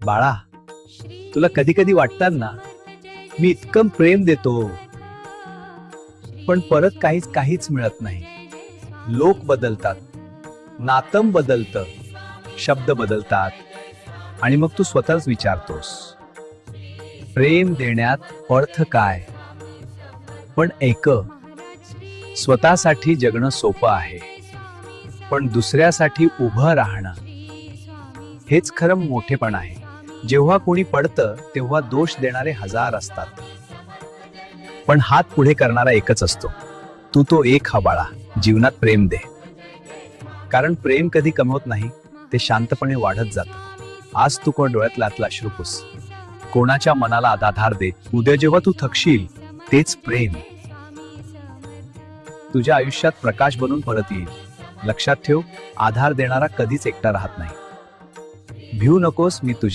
बाळा, तुला कधी कधी वाटतात ना, मी इतकं प्रेम देतो पण परत काहीच मिळत नाही. लोक बदलतात, नातं बदलतं, शब्द बदलतात आणि मग तू स्वतःच विचारतोस, प्रेम देण्यात अर्थ काय? पण स्वतःसाठी जगणं सोपं आहे, पण दुसऱ्यासाठी उभं राहणं हेच खरं मोठेपण आहे. जेव्हा कोणी पडतं तेव्हा दोष देणारे हजार असतात, पण हात पुढे करणारा एकच असतो. तू तो एक हा बाळा, जीवनात प्रेम दे. कारण प्रेम कधी कमी होत नाही, ते शांतपणे वाढत जातं. आज तू कोण डोळ्यातला अश्रू पुस, कोणाच्या मनाला आधार दे. उद्या जेव्हा तू थकशील, तेच प्रेम तुझ्या आयुष्यात प्रकाश बनून परत येईल. लक्षात ठेव, आधार देणारा कधीच एकटा राहत नाही. भिऊ नकोस, मी तुझ्या